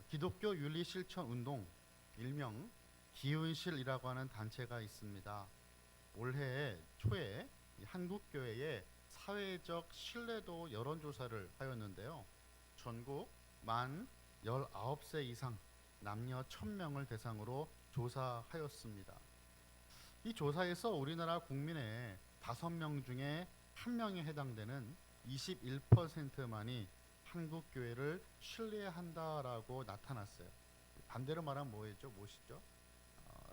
기독교 윤리실천운동, 일명 기윤실이라고 하는 단체가 있습니다. 올해 초에 한국교회의 사회적 신뢰도 여론조사를 하였는데요. 전국 만 19세 이상 남녀 1000명을 대상으로 조사하였습니다. 이 조사에서 우리나라 국민의 5명 중에 1명에 해당되는 21%만이 한국교회를 신뢰한다라고 나타났어요. 반대로 말하면 무엇이죠?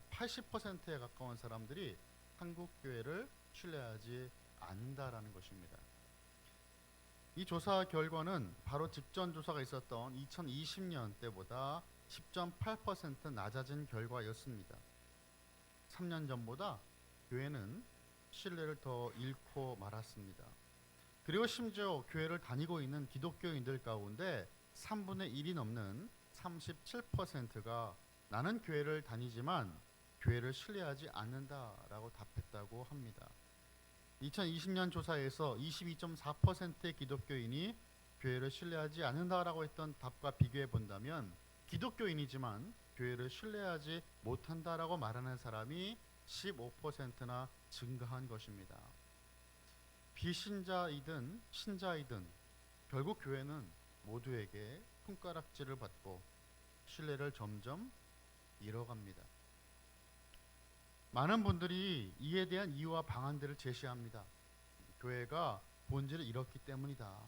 80%에 가까운 사람들이 한국교회를 신뢰하지 않는다라는 것입니다. 이 조사 결과는 바로 직전 조사가 있었던 2020년 때보다 10.8% 낮아진 결과였습니다. 3년 전보다 교회는 신뢰를 더 잃고 말았습니다. 그리고 심지어 교회를 다니고 있는 기독교인들 가운데 3분의 1이 넘는 37%가 나는 교회를 다니지만 교회를 신뢰하지 않는다라고 답했다고 합니다. 2020년 조사에서 22.4%의 기독교인이 교회를 신뢰하지 않는다라고 했던 답과 비교해 본다면 기독교인이지만 교회를 신뢰하지 못한다라고 말하는 사람이 15%나 증가한 것입니다. 비신자이든 신자이든 결국 교회는 모두에게 손가락질을 받고 신뢰를 점점 잃어갑니다. 많은 분들이 이에 대한 이유와 방안들을 제시합니다. 교회가 본질을 잃었기 때문이다.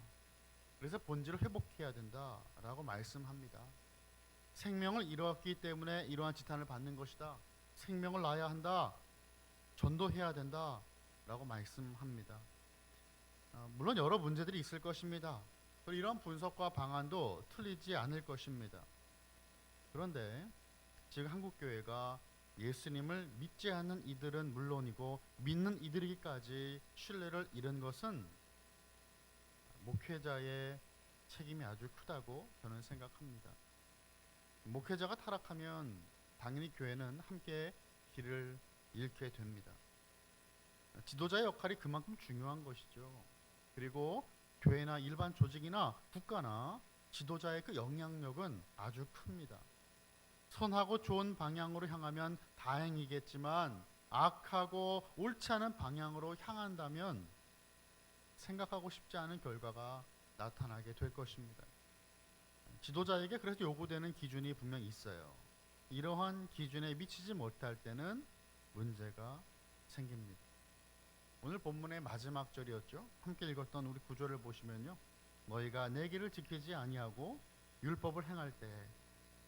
그래서 본질을 회복해야 된다라고 말씀합니다. 생명을 잃었기 때문에 이러한 지탄을 받는 것이다. 생명을 낳아야 한다. 전도해야 된다. 라고 말씀합니다. 물론 여러 문제들이 있을 것입니다. 그리고 이런 분석과 방안도 틀리지 않을 것입니다. 그런데 지금 한국교회가 예수님을 믿지 않는 이들은 물론이고 믿는 이들에게까지 신뢰를 잃은 것은 목회자의 책임이 아주 크다고 저는 생각합니다. 목회자가 타락하면 당연히 교회는 함께 길을 잃게 됩니다. 지도자의 역할이 그만큼 중요한 것이죠. 그리고 교회나 일반 조직이나 국가나 지도자의 그 영향력은 아주 큽니다. 선하고 좋은 방향으로 향하면 다행이겠지만 악하고 옳지 않은 방향으로 향한다면 생각하고 싶지 않은 결과가 나타나게 될 것입니다. 지도자에게 그래서 요구되는 기준이 분명히 있어요. 이러한 기준에 미치지 못할 때는 문제가 생깁니다. 오늘 본문의 마지막 절이었죠. 함께 읽었던 우리 구절을 보시면요. 너희가 내 길을 지키지 아니하고 율법을 행할 때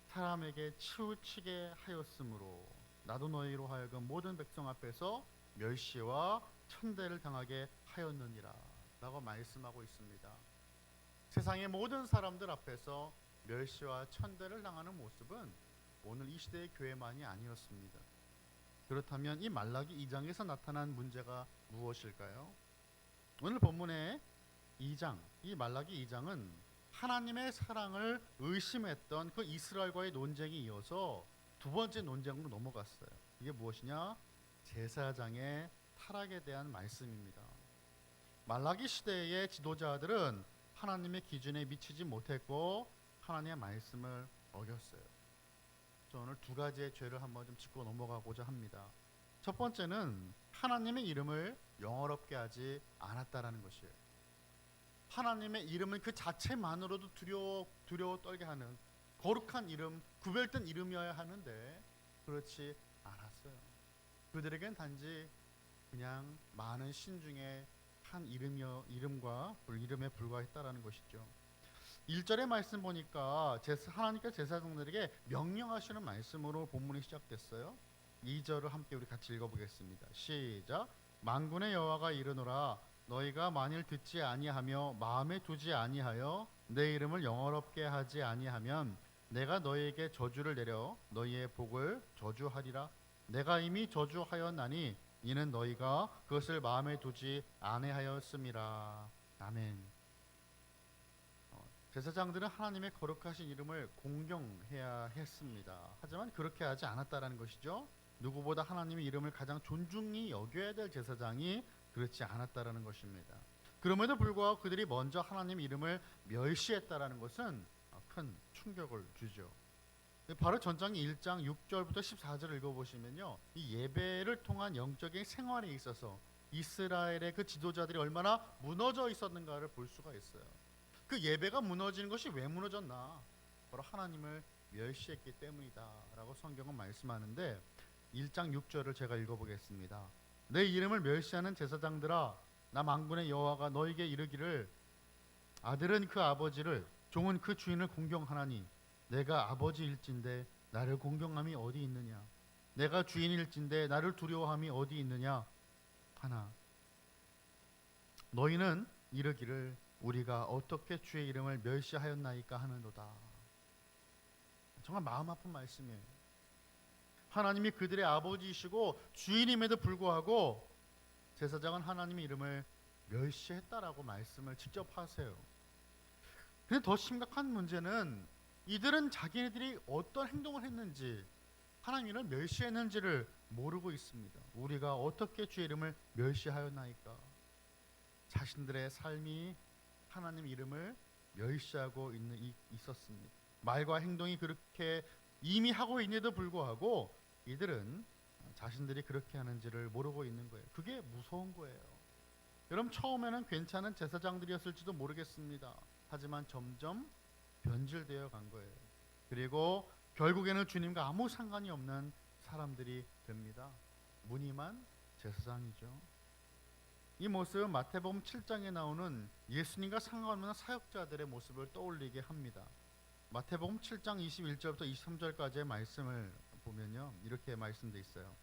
사람에게 치우치게 하였으므로 나도 너희로 하여금 모든 백성 앞에서 멸시와 천대를 당하게 하였느니라 라고 말씀하고 있습니다. 세상의 모든 사람들 앞에서 멸시와 천대를 당하는 모습은 오늘 이 시대의 교회만이 아니었습니다. 그렇다면 이 말라기 2장에서 나타난 문제가 무엇일까요? 오늘 본문의 2장, 이 말라기 2장은 하나님의 사랑을 의심했던 그 이스라엘과의 논쟁이 이어서 두 번째 논쟁으로 넘어갔어요. 이게 무엇이냐? 제사장의 타락에 대한 말씀입니다. 말라기 시대의 지도자들은 하나님의 기준에 미치지 못했고 하나님의 말씀을 어겼어요. 저 오늘 두 가지의 죄를 한번 좀 짚고 넘어가고자 합니다. 첫 번째는 하나님의 이름을 영어롭게 하지 않았다라는 것이에요. 하나님의 이름은 그 자체만으로도 두려워 떨게 하는 거룩한 이름, 구별된 이름이어야 하는데 그렇지 않았어요. 그들에겐 단지 그냥 많은 신 중에 한 이름과 이름에 불과했다라는 것이죠. 1절의 말씀 보니까 하나님께서 제사장들에게 명령하시는 말씀으로 본문이 시작됐어요. 2절을 함께 우리 같이 읽어보겠습니다. 시작. 만군의 여호와가 이르노라 너희가 만일 듣지 아니하며 마음에 두지 아니하여 내 이름을 영어롭게 하지 아니하면 내가 너희에게 저주를 내려 너희의 복을 저주하리라. 내가 이미 저주하였나니 이는 너희가 그것을 마음에 두지 아니하였음이라. 아멘. 제사장들은 하나님의 거룩하신 이름을 공경해야 했습니다. 하지만 그렇게 하지 않았다라는 것이죠. 누구보다 하나님의 이름을 가장 존중히 여겨야 될 제사장이 그렇지 않았다라는 것입니다. 그럼에도 불구하고 그들이 먼저 하나님의 이름을 멸시했다라는 것은 큰 충격을 주죠. 바로 전장의 1장 6절부터 14절을 읽어보시면요, 이 예배를 통한 영적인 생활에 있어서 이스라엘의 그 지도자들이 얼마나 무너져 있었는가를 볼 수가 있어요. 그 예배가 무너지는 것이 왜 무너졌나? 바로 하나님을 멸시했기 때문이다 라고 성경은 말씀하는데, 1장 6절을 제가 읽어보겠습니다. 내 이름을 멸시하는 제사장들아, 나 만군의 여호와가 너에게 이르기를, 아들은 그 아버지를, 종은 그 주인을 공경하나니 내가 아버지일진데 나를 공경함이 어디 있느냐? 내가 주인일진데 나를 두려워함이 어디 있느냐 하나, 너희는 이르기를 우리가 어떻게 주의 이름을 멸시하였나이까 하는도다. 정말 마음 아픈 말씀이에요. 하나님이 그들의 아버지이시고 주인임에도 불구하고 제사장은 하나님의 이름을 멸시했다라고 말씀을 직접 하세요. 근데 더 심각한 문제는 이들은 자기네들이 어떤 행동을 했는지, 하나님을 멸시했는지를 모르고 있습니다. 우리가 어떻게 주의 이름을 멸시하였나이까? 자신들의 삶이 하나님 이름을 멸시하고 있었습니다. 말과 행동이 그렇게 이미 하고 있는데도 불구하고 이들은 자신들이 그렇게 하는지를 모르고 있는 거예요. 그게 무서운 거예요. 여러분, 처음에는 괜찮은 제사장들이었을지도 모르겠습니다. 하지만 점점 변질되어 간 거예요. 그리고 결국에는 주님과 아무 상관이 없는 사람들이 됩니다. 무늬만 제사장이죠. 이 모습은 마태복음 7장에 나오는 예수님과 상관없는 사역자들의 모습을 떠올리게 합니다. 마태복음 7장 21절부터 23절까지의 말씀을 보면요, 이렇게 말씀되어 있어요.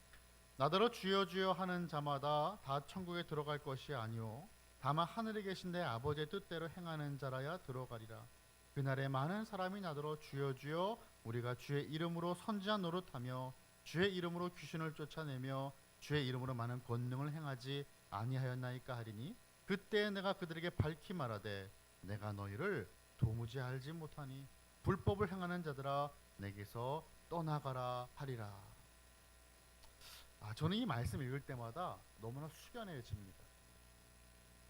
나더러 주여 주여 하는 자마다 다 천국에 들어갈 것이 아니요 다만 하늘에 계신 내 아버지의 뜻대로 행하는 자라야 들어가리라. 그날에 많은 사람이 나더러 주여 주여 우리가 주의 이름으로 선지한 노릇하며 주의 이름으로 귀신을 쫓아내며 주의 이름으로 많은 권능을 행하지 아니하였나이까 하리니, 그때 내가 그들에게 밝히 말하되 내가 너희를 도무지 알지 못하니 불법을 행하는 자들아 내게서 떠나가라 하리라. 저는 이 말씀 읽을 때마다 너무나 숙연해집니다.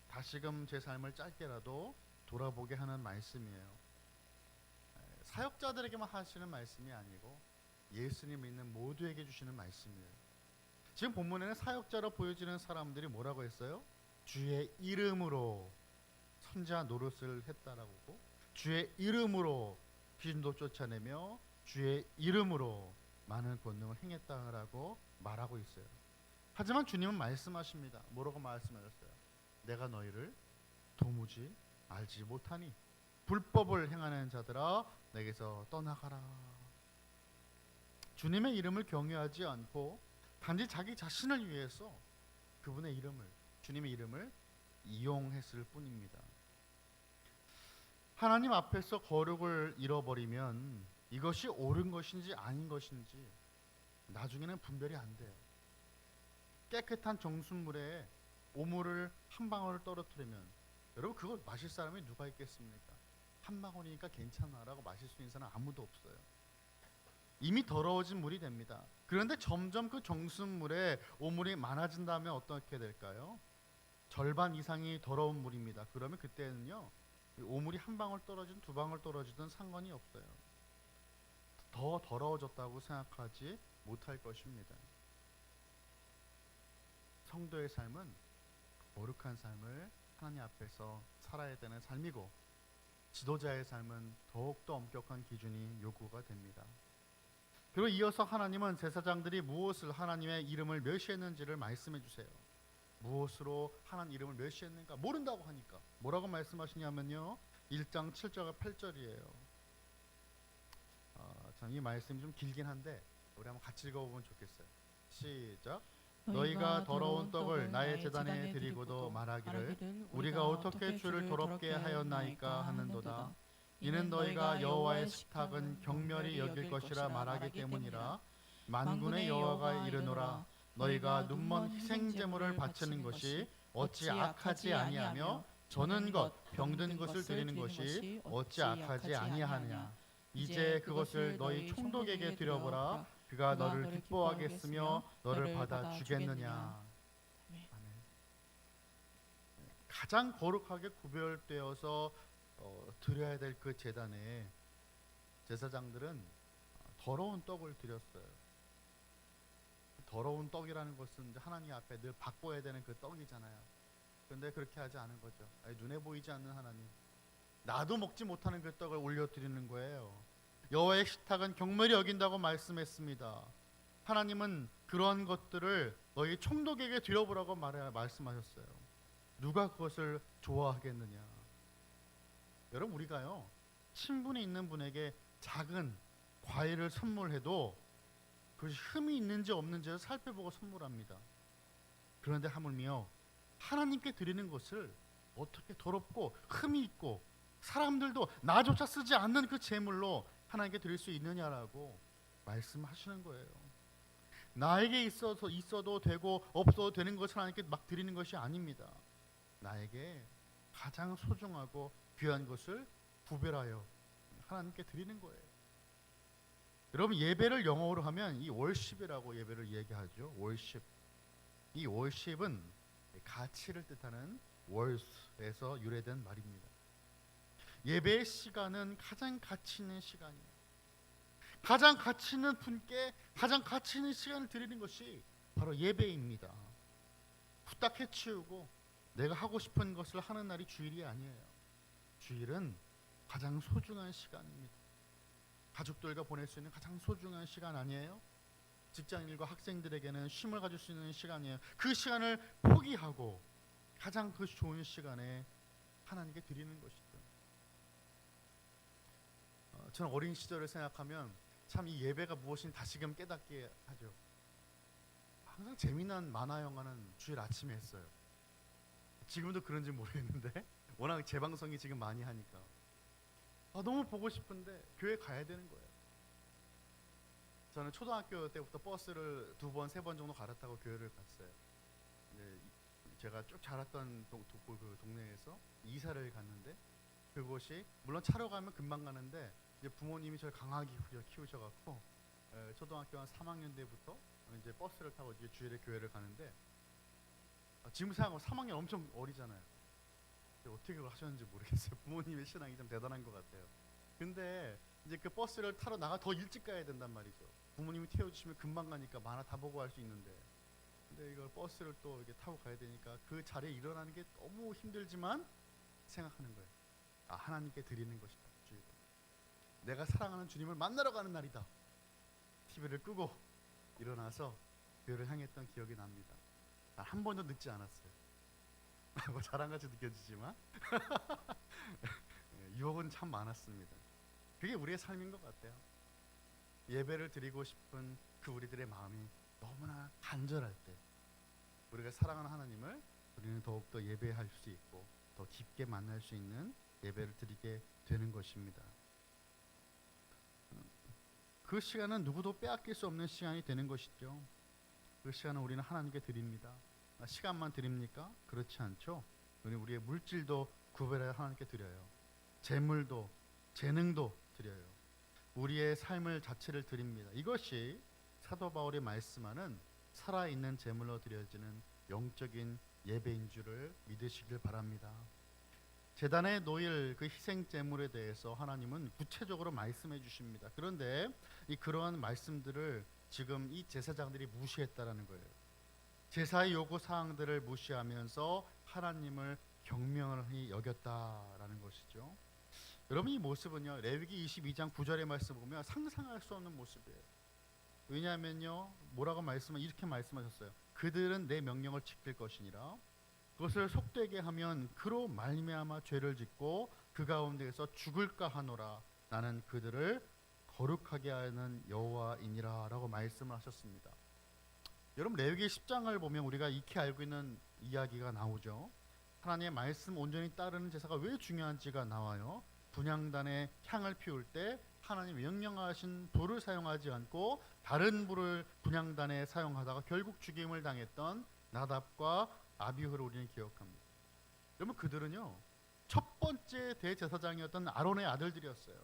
다시금 제 삶을 짧게라도 돌아보게 하는 말씀이에요. 사역자들에게만 하시는 말씀이 아니고 예수님 믿는 모두에게 주시는 말씀이에요. 지금 본문에는 사역자로 보여지는 사람들이 뭐라고 했어요? 주의 이름으로 선지한 노릇을 했다라고, 주의 이름으로 귀신도 쫓아내며 주의 이름으로 많은 권능을 행했다라고 말하고 있어요. 하지만 주님은 말씀하십니다. 뭐라고 말씀하셨어요? 내가 너희를 도무지 알지 못하니 불법을 행하는 자들아 내게서 떠나가라. 주님의 이름을 경외하지 않고 단지 자기 자신을 위해서 그분의 이름을, 주님의 이름을 이용했을 뿐입니다. 하나님 앞에서 거룩을 잃어버리면 이것이 옳은 것인지 아닌 것인지 나중에는 분별이 안 돼요. 깨끗한 정수물에 오물을 한 방울을 떨어뜨리면, 여러분 그거 마실 사람이 누가 있겠습니까? 한 방울이니까 괜찮아라고 마실 수 있는 사람 아무도 없어요. 이미 더러워진 물이 됩니다. 그런데 점점 그 정수물에 오물이 많아진다면 어떻게 될까요? 절반 이상이 더러운 물입니다. 그러면 그때는요, 오물이 한 방울 떨어지든 두 방울 떨어지든 상관이 없어요. 더 더러워졌다고 생각하지 못할 것입니다. 성도의 삶은 거룩한 삶을 하나님 앞에서 살아야 되는 삶이고, 지도자의 삶은 더욱더 엄격한 기준이 요구가 됩니다. 그리고 이어서 하나님은 제사장들이 무엇을 하나님의 이름을 멸시했는지를 말씀해 주세요. 무엇으로 하나님 이름을 멸시했는가 모른다고 하니까 뭐라고 말씀하시냐면요, 1장 7절과 8절이에요. 참 이 말씀이 좀 길긴 한데 우리 한번 같이 읽어보면 좋겠어요. 시작. 너희가 더러운 떡을 나의 제단에 드리고도 말하기를 우리가 어떻게 주를 더럽게 하였나이까 하는도다. 이는 너희가 여호와의 식탁은 경멸히 여길 것이라 말하기 때문이라. 만군의 여호와가 이르노라. 너희가 눈먼 희생 제물을 바치는 것이 어찌 악하지 아니하며 저는 것 병든 것을 드리는 것이 어찌 악하지 아니하느냐. 이제 그것을 너희 총독에게 드려보라. 그가 너를 기뻐하겠으며 너를 받아 주겠느냐. 가장 거룩하게 구별되어서 드려야 될 그 제단에 제사장들은 더러운 떡을 드렸어요. 더러운 떡이라는 것은 이제 하나님 앞에 늘 바꿔야 되는 그 떡이잖아요. 그런데 그렇게 하지 않은 거죠. 아니, 눈에 보이지 않는 하나님, 나도 먹지 못하는 그 떡을 올려드리는 거예요. 여호와의 식탁은 경멸히 여긴다고 말씀했습니다. 하나님은 그러한 것들을 너희 총독에게 드려보라고 말씀하셨어요. 누가 그것을 좋아하겠느냐. 여러분, 우리가요 친분이 있는 분에게 작은 과일을 선물해도 그것이 흠이 있는지 없는지를 살펴보고 선물합니다. 그런데 하물며 하나님께 드리는 것을 어떻게 더럽고 흠이 있고 사람들도 나조차 쓰지 않는 그 제물로 하나님께 드릴 수 있느냐라고 말씀하시는 거예요. 나에게 있어도 되고 없어도 되는 것을 하나님께 막 드리는 것이 아닙니다. 나에게 가장 소중하고 귀한 것을 구별하여 하나님께 드리는 거예요. 여러분, 예배를 영어로 하면 이 월십이라고 예배를 얘기하죠. 월십. 이 월십은 가치를 뜻하는 월스에서 유래된 말입니다. 예배의 시간은 가장 가치 있는 시간이에요. 가장 가치 있는 분께 가장 가치 있는 시간을 드리는 것이 바로 예배입니다. 후딱 해치우고 내가 하고 싶은 것을 하는 날이 주일이 아니에요. 주일은 가장 소중한 시간입니다. 가족들과 보낼 수 있는 가장 소중한 시간 아니에요? 직장인과 학생들에게는 쉼을 가질 수 있는 시간이에요. 그 시간을 포기하고 가장 그 좋은 시간에 하나님께 드리는 것이죠. 저는 어린 시절을 생각하면 참 이 예배가 무엇인지 다시금 깨닫게 하죠. 항상 재미난 만화 영화는 주일 아침에 했어요. 지금도 그런지 모르겠는데 워낙 재방송이 지금 많이 하니까 너무 보고 싶은데 교회 가야 되는 거예요. 저는 초등학교 때부터 버스를 2번, 3번 정도 갈아타고 교회를 갔어요. 제가 쭉 자랐던 그 동네에서 이사를 갔는데 그곳이 물론 차로 가면 금방 가는데 이제 부모님이 저를 강하게 키우셔갖고 초등학교 한 3학년 때부터 이제 버스를 타고 이제 주일에 교회를 가는데 지금 생각하면 3학년 엄청 어리잖아요. 어떻게 그걸 하셨는지 모르겠어요. 부모님의 신앙이 좀 대단한 것 같아요. 근데 이제 그 버스를 타러 나가 더 일찍 가야 된단 말이죠. 부모님이 태워주시면 금방 가니까 만화 다 보고 할 수 있는데, 근데 이걸 버스를 또 이렇게 타고 가야 되니까 그 자리에 일어나는 게 너무 힘들지만 생각하는 거예요. 하나님께 드리는 것이다. 주일. 내가 사랑하는 주님을 만나러 가는 날이다. TV를 끄고 일어나서 교회를 향했던 기억이 납니다. 한 번도 늦지 않았어요. 뭐 자랑같이 느껴지지만 유혹은 참 많았습니다. 그게 우리의 삶인 것 같아요. 예배를 드리고 싶은 그 우리들의 마음이 너무나 간절할 때 우리가 사랑하는 하나님을 우리는 더욱더 예배할 수 있고 더 깊게 만날 수 있는 예배를 드리게 되는 것입니다. 그 시간은 누구도 빼앗길 수 없는 시간이 되는 것이죠. 그 시간은 우리는 하나님께 드립니다. 시간만 드립니까? 그렇지 않죠. 우리의 물질도 구별하여 하나님께 드려요. 재물도 재능도 드려요. 우리의 삶을 자체를 드립니다. 이것이 사도 바울이 말씀하는 살아있는 제물로 드려지는 영적인 예배인 줄을 믿으시길 바랍니다. 제단에 놓일 그 희생 제물에 대해서 하나님은 구체적으로 말씀해 주십니다. 그런데 그러한 말씀들을 지금 이 제사장들이 무시했다라는 거예요. 제사의 요구 사항들을 무시하면서 하나님을 경명을 여겼다라는 것이죠. 여러분, 이 모습은요 레위기 22장 9절의 말씀 보면 상상할 수 없는 모습이에요. 왜냐하면요 뭐라고 이렇게 말씀하셨어요. 그들은 내 명령을 지킬 것이니라. 그것을 속되게 하면 그로 말미암아 죄를 짓고 그 가운데에서 죽을까 하노라. 나는 그들을 거룩하게 하는 여호와이니라 라고 말씀을 하셨습니다. 여러분, 레위기 10장을 보면 우리가 익히 알고 있는 이야기가 나오죠. 하나님의 말씀 온전히 따르는 제사가 왜 중요한지가 나와요. 분향단에 향을 피울 때 하나님 명령하신 불을 사용하지 않고 다른 불을 분향단에 사용하다가 결국 죽임을 당했던 나답과 아비후를 우리는 기억합니다. 여러분, 그들은요 첫 번째 대제사장이었던 아론의 아들들이었어요.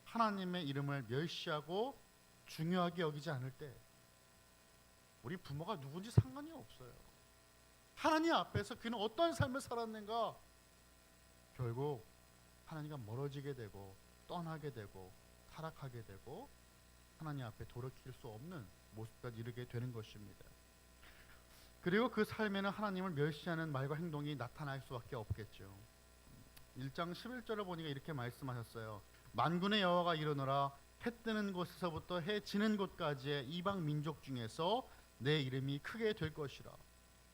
하나님의 이름을 멸시하고 중요하게 여기지 않을 때 우리 부모가 누군지 상관이 없어요. 하나님 앞에서 그는 어떤 삶을 살았는가, 결국 하나님과 멀어지게 되고 떠나게 되고 타락하게 되고 하나님 앞에 돌이킬 수 없는 모습까지 이르게 되는 것입니다. 그리고 그 삶에는 하나님을 멸시하는 말과 행동이 나타날 수밖에 없겠죠. 1장 11절을 보니까 이렇게 말씀하셨어요. 만군의 여호와가 이르노라 해 뜨는 곳에서부터 해 지는 곳까지의 이방 민족 중에서 내 이름이 크게 될 것이라.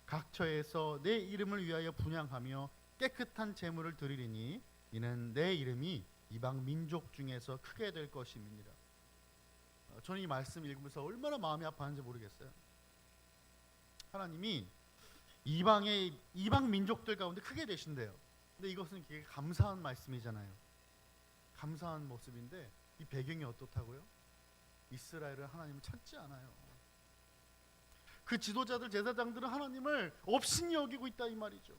각 처에서 내 이름을 위하여 분향하며 깨끗한 제물을 드리리니 이는 내 이름이 이방 민족 중에서 크게 될 것임이니라. 저는 이 말씀 읽으면서 얼마나 마음이 아팠는지 모르겠어요. 하나님이 이방 민족들 가운데 크게 되신대요. 근데 이것은 되게 감사한 말씀이잖아요. 감사한 모습인데 이 배경이 어떻다고요? 이스라엘은 하나님을 찾지 않아요. 그 지도자들 제사장들은 하나님을 업신이 여기고 있다 이 말이죠.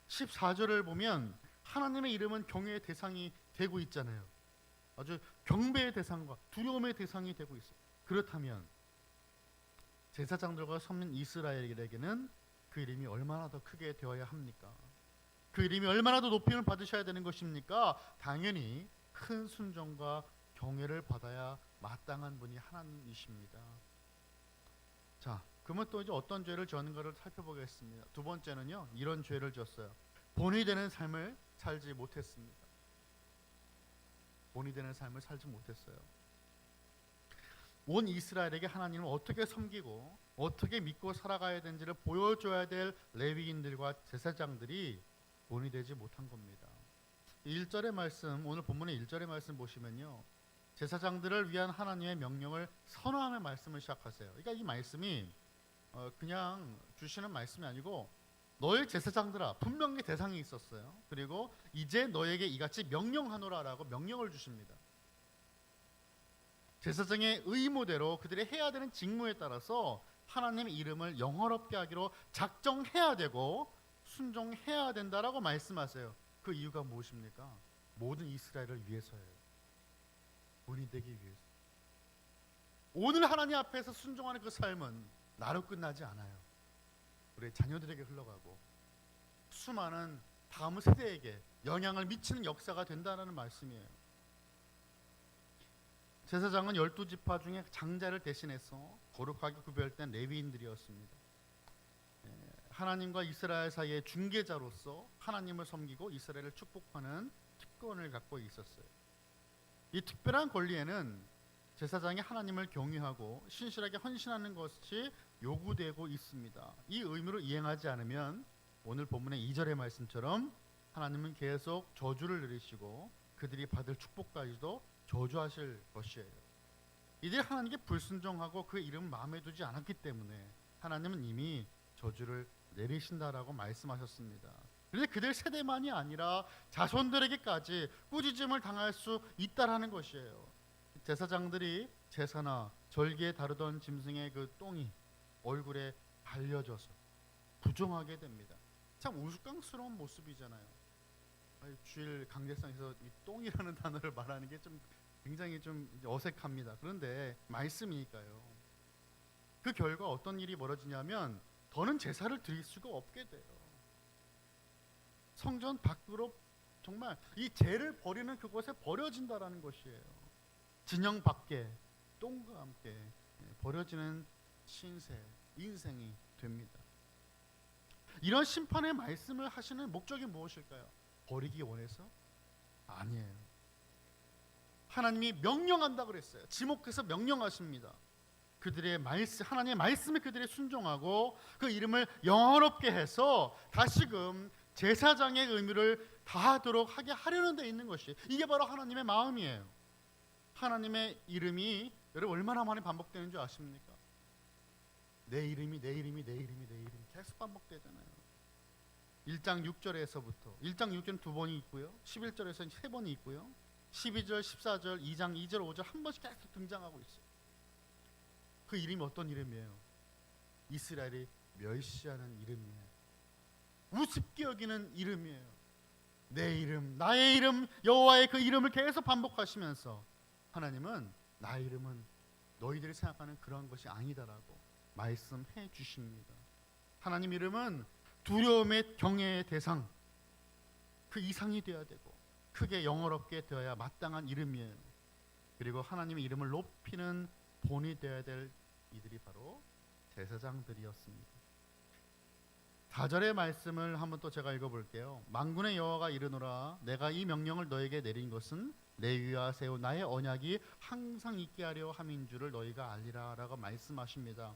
14절을 보면 하나님의 이름은 경외의 대상이 되고 있잖아요. 아주 경배의 대상과 두려움의 대상이 되고 있어요. 그렇다면 제사장들과 섬는 이스라엘에게는 그 이름이 얼마나 더 크게 되어야 합니까? 그 이름이 얼마나 더 높임을 받으셔야 되는 것입니까? 당연히 큰 순종과 경외를 받아야 마땅한 분이 하나님이십니다. 자, 그러면 또 이제 어떤 죄를 지었는가를 살펴보겠습니다. 두 번째는요, 이런 죄를 지었어요. 본이 되는 삶을 살지 못했습니다. 본이 되는 삶을 살지 못했어요. 온 이스라엘에게 하나님을 어떻게 섬기고 어떻게 믿고 살아가야 되는지를 보여줘야 될 레위인들과 제사장들이 본이 되지 못한 겁니다. 1절의 말씀, 오늘 본문의 1절의 말씀 보시면요, 제사장들을 위한 하나님의 명령을 선언하는 말씀을 시작하세요. 그러니까 이 말씀이 그냥 주시는 말씀이 아니고 너의 제사장들아, 분명히 대상이 있었어요. 그리고 이제 너에게 이같이 명령하노라라고 명령을 주십니다. 제사장의 의무대로 그들이 해야 되는 직무에 따라서 하나님의 이름을 영화롭게 하기로 작정해야 되고 순종해야 된다라고 말씀하세요. 그 이유가 무엇입니까? 모든 이스라엘을 위해서예요. 본이 되기 위해서. 오늘 하나님 앞에서 순종하는 그 삶은 나로 끝나지 않아요. 우리 자녀들에게 흘러가고 수많은 다음 세대에게 영향을 미치는 역사가 된다는 말씀이에요. 제사장은 12지파 중에 장자를 대신해서 거룩하게 구별된 레위인들이었습니다. 하나님과 이스라엘 사이의 중개자로서 하나님을 섬기고 이스라엘을 축복하는 특권을 갖고 있었어요. 이 특별한 권리에는 제사장이 하나님을 경외하고 신실하게 헌신하는 것이 요구되고 있습니다. 이 의무를 이행하지 않으면 오늘 본문의 2절의 말씀처럼 하나님은 계속 저주를 내리시고 그들이 받을 축복까지도 저주하실 것이에요. 이들이 하나님께 불순종하고 그 이름을 마음에 두지 않았기 때문에 하나님은 이미 저주를 내리신다라고 말씀하셨습니다. 그런데 그들 세대만이 아니라 자손들에게까지 꾸짖음을 당할 수 있다라는 것이에요. 제사장들이 제사나 절기에 다루던 짐승의 그 똥이 얼굴에 발려져서 부정하게 됩니다. 참 우스꽝스러운 모습이잖아요. 주일 강대상에서 이 똥이라는 단어를 말하는 게 좀 굉장히 좀 어색합니다. 그런데 말씀이니까요. 그 결과 어떤 일이 벌어지냐면 더는 제사를 드릴 수가 없게 돼요. 성전 밖으로 정말 이 죄를 버리는 그곳에 버려진다라는 것이에요. 진영 밖에 똥과 함께 버려지는 신세, 인생이 됩니다. 이런 심판의 말씀을 하시는 목적이 무엇일까요? 버리기 원해서? 아니에요. 하나님이 명령한다 그랬어요. 지목해서 명령하십니다. 그들의 말씀, 하나님의 말씀에 그들이 순종하고 그 이름을 영화롭게 해서 다시금 제사장의 의무를 다하도록 하게 하려는 데 있는 것이, 이게 바로 하나님의 마음이에요. 하나님의 이름이 여러분 얼마나 많이 반복되는 줄 아십니까? 내 이름이 내 이름이 내 이름이 내 이름이 계속 반복되잖아요. 1장 6절에서부터 1장 6절은 2번이 있고요, 11절에서는 3번이 있고요, 12절, 14절, 2장 2절, 5절 한 번씩 계속 등장하고 있어요. 그 이름이 어떤 이름이에요? 이스라엘이 멸시하는 이름이에요. 우습게 여기는 이름이에요. 내 이름, 나의 이름, 여호와의 그 이름을 계속 반복하시면서 하나님은 나의 이름은 너희들이 생각하는 그런 것이 아니다라고 말씀해 주십니다. 하나님 이름은 두려움의 경외의 대상, 그 이상이 되어야 되고 크게 영어롭게 되어야 마땅한 이름이에요. 그리고 그리고 하나님의 이름을 높이는 본이 되어야 될 이들이 바로 제사장들이었습니다. 4절의 말씀을 한번 또 제가 읽어볼게요. 만군의 여호와가 이르노라 내가 이 명령을 너에게 내린 것은 레위와 세운 나의 언약이 항상 있게 하려 함인 줄을 너희가 알리라 라고 말씀하십니다.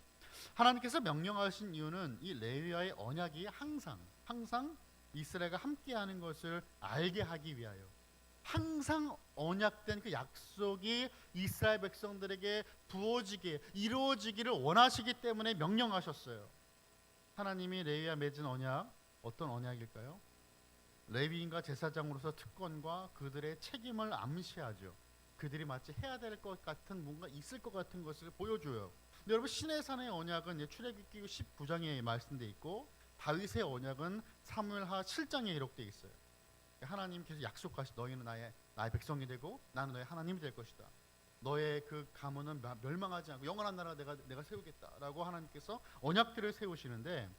하나님께서 명령하신 이유는 이 레위와의 언약이 항상 이스라엘과 함께하는 것을 알게 하기 위하여, 항상 언약된 그 약속이 이스라엘 백성들에게 부어지게 이루어지기를 원하시기 때문에 명령하셨어요. 하나님이 레위와 맺은 언약, 어떤 언약일까요? 레위인과 제사장으로서 특권과 그들의 책임을 암시하죠. 그들이 마치 해야 될 것 같은, 뭔가 있을 것 같은 것을 보여줘요. 근데 여러분, 시내산의 언약은 출애굽기 19장에 말씀되어 있고 다윗의 언약은 사무엘하 7장에 기록되어 있어요. 하나님께서 약속하신 너희는 나의 백성이 되고 나는 너의 하나님이 될 것이다. 너의 그 가문은 멸망하지 않고 영원한 나라 내가 세우겠다라고 하나님께서 언약들을 세우시는데,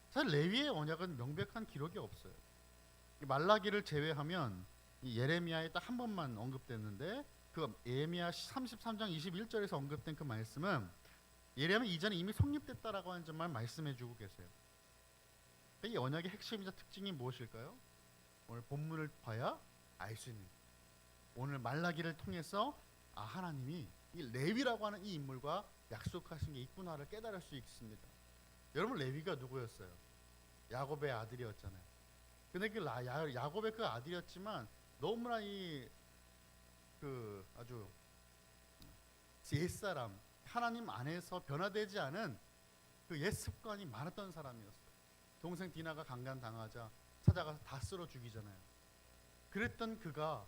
사실 레위의 언약은 명백한 기록이 없어요. 말라기를 제외하면 이 예레미야에 딱 한 번만 언급됐는데, 그 예레미야 33장 21절에서 언급된 그 말씀은 예레미야 이전에 이미 성립됐다라고 하는 점만 말씀해주고 계세요. 이 언약의 핵심이자 특징이 무엇일까요? 오늘 본문을 봐야 알 수 있는, 오늘 말라기를 통해서 하나님이 이 레위라고 하는 이 인물과 약속하신 게 있구나를 깨달을 수 있습니다. 여러분, 레위가 누구였어요? 야곱의 아들이었잖아요. 근데 그 야곱의 그 아들이었지만 너무나 아주 옛사람, 하나님 안에서 변화되지 않은 그 옛 습관이 많았던 사람이었어요. 동생 디나가 강간당하자 찾아가서 다 쓸어 죽이잖아요. 그랬던 그가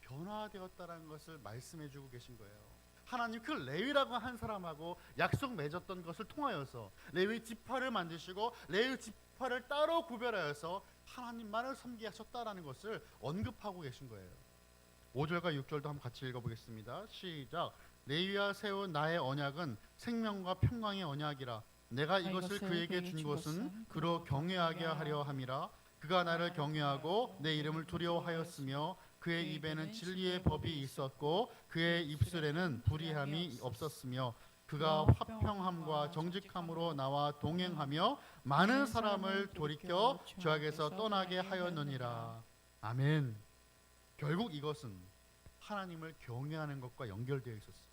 변화되었다라는 것을 말씀해주고 계신 거예요. 하나님 그 레위라고 한 사람하고 약속 맺었던 것을 통하여서 레위 지파를 만드시고 레위 지파를 따로 구별하여서 하나님만을 섬기게 하셨다라는 것을 언급하고 계신 거예요. 5절과 6절도 한번 같이 읽어보겠습니다. 시작. 레위와 세운 나의 언약은 생명과 평강의 언약이라. 내가 이것을 그에게 준 것은 그로 경외하게 하려 함이라. 그가 나를 경외하고 내 이름을 두려워하였으며 그의 입에는 진리의 법이 있었고 그의 입술에는 불의함이 없었으며 그가 화평함과 정직함으로 나와 동행하며 많은 사람을 돌이켜 죄악에서 떠나게 하였느니라. 아멘. 결국 이것은 하나님을 경외하는 것과 연결되어 있었어요.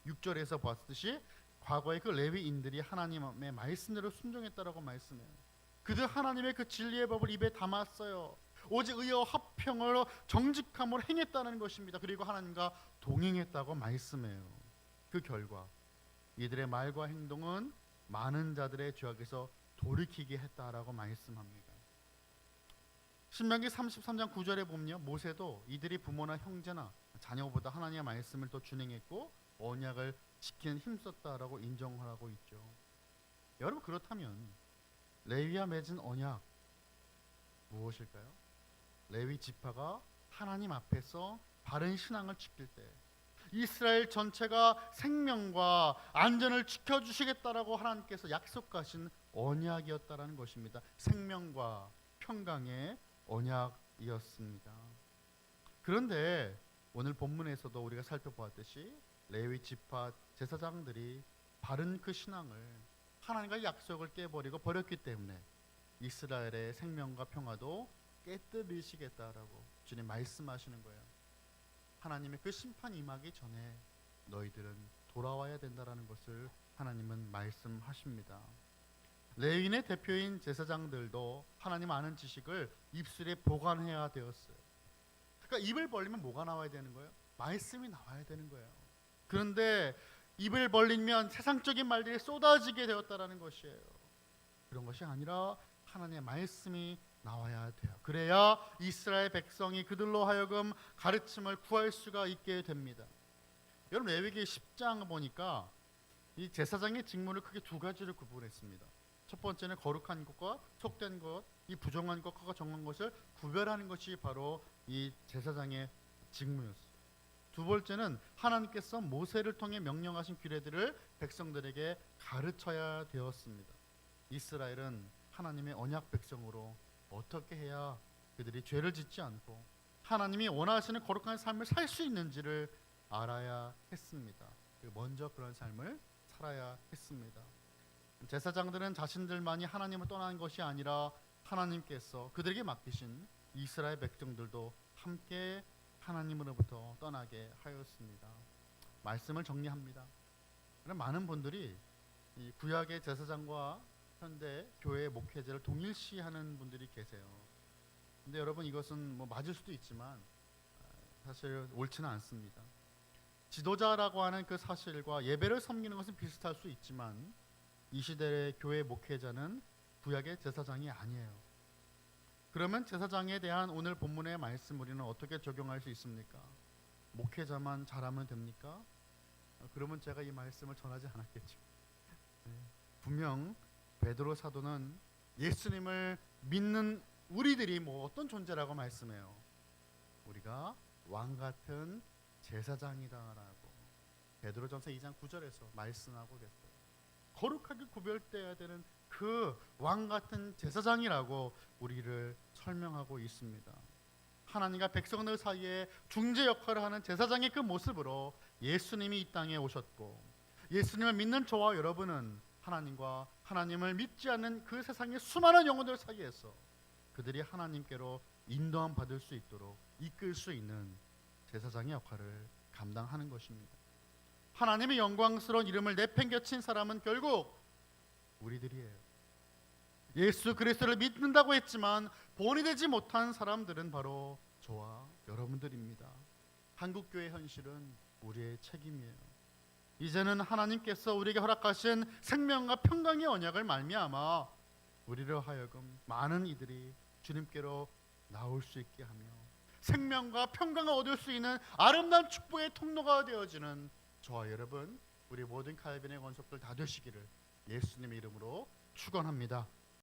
6절에서 봤듯이 과거의 그 레위인들이 하나님의 말씀대로 순종했다라고 말씀해요. 그들 하나님의 그 진리의 법을 입에 담았어요. 오직 의와 화평으로 정직함으로 행했다는 것입니다. 그리고 하나님과 동행했다고 말씀해요. 그 결과 이들의 말과 행동은 많은 자들의 죄악에서 돌이키게 했다라고 말씀합니다. 신명기 33장 9절에 보면 모세도 이들이 부모나 형제나 자녀보다 하나님의 말씀을 더 준행했고 언약을 지키는 힘썼다라고 인정하고 있죠. 여러분, 그렇다면 레위와 맺은 언약 무엇일까요? 레위 지파가 하나님 앞에서 바른 신앙을 지킬 때 이스라엘 전체가 생명과 안전을 지켜주시겠다라고 하나님께서 약속하신 언약이었다라는 것입니다. 생명과 평강의 언약이었습니다. 그런데 오늘 본문에서도 우리가 살펴보았듯이 레위 지파 제사장들이 바른 그 신앙을, 하나님과의 약속을 깨버리고 버렸기 때문에 이스라엘의 생명과 평화도 깨뜨리시겠다라고 주님 말씀하시는 거예요. 하나님의 그 심판 임하기 전에 너희들은 돌아와야 된다라는 것을 하나님은 말씀하십니다. 레위인의 대표인 제사장들도 하나님 아는 지식을 입술에 보관해야 되었어요. 그러니까 입을 벌리면 뭐가 나와야 되는 거예요? 말씀이 나와야 되는 거예요. 그런데 입을 벌리면 세상적인 말들이 쏟아지게 되었다라는 것이에요. 그런 것이 아니라 하나님의 말씀이 나와야 돼요. 그래야 이스라엘 백성이 그들로 하여금 가르침을 구할 수가 있게 됩니다. 여러분, 레위기 10장 보니까 이 제사장의 직무를 크게 두 가지를 구분했습니다. 첫 번째는 거룩한 것과 속된 것, 이 부정한 것과 정한 것을 구별하는 것이 바로 이 제사장의 직무였어요. 두 번째는 하나님께서 모세를 통해 명령하신 규례들을 백성들에게 가르쳐야 되었습니다. 이스라엘은 하나님의 언약 백성으로 어떻게 해야 그들이 죄를 짓지 않고 하나님이 원하시는 거룩한 삶을 살 수 있는지를 알아야 했습니다. 먼저 그런 삶을 살아야 했습니다. 제사장들은 자신들만이 하나님을 떠난 것이 아니라 하나님께서 그들에게 맡기신 이스라엘 백성들도 함께 하나님으로부터 떠나게 하였습니다. 말씀을 정리합니다. 많은 분들이 이 구약의 제사장과 현대 교회의 목회자를 동일시하는 분들이 계세요. 근데 여러분, 이것은 뭐 맞을 수도 있지만 사실 옳지는 않습니다. 지도자라고 하는 그 사실과 예배를 섬기는 것은 비슷할 수 있지만 이 시대의 교회 목회자는 구약의 제사장이 아니에요. 그러면 제사장에 대한 오늘 본문의 말씀 우리는 어떻게 적용할 수 있습니까? 목회자만 잘하면 됩니까? 그러면 제가 이 말씀을 전하지 않았겠죠. 분명 베드로 사도는 예수님을 믿는 우리들이 뭐 어떤 존재라고 말씀해요. 우리가 왕 같은 제사장이다라고 베드로전서 2장 9절에서 말씀하고 계세요. 거룩하게 구별되어야 되는 그 왕 같은 제사장이라고 우리를 설명하고 있습니다. 하나님과 백성들 사이에 중재 역할을 하는 제사장의 그 모습으로 예수님이 이 땅에 오셨고, 예수님을 믿는 저와 여러분은 하나님과 하나님을 믿지 않는 그 세상의 수많은 영혼들 사이에서 그들이 하나님께로 인도함 받을 수 있도록 이끌 수 있는 제사장의 역할을 감당하는 것입니다. 하나님의 영광스러운 이름을 내팽개친 사람은 결국 우리들이에요. 예수 그리스도를 믿는다고 했지만 본이 되지 못한 사람들은 바로 저와 여러분들입니다. 한국교회 현실은 우리의 책임이에요. 이제는 하나님께서 우리에게 허락하신 생명과 평강의 언약을 말미암아 우리로 하여금 많은 이들이 주님께로 나올 수 있게 하며 생명과 평강을 얻을 수 있는 아름다운 축복의 통로가 되어지는 저와 여러분, 우리 모든 칼빈의 권속들 다 되시기를 예수님의 이름으로 축원합니다.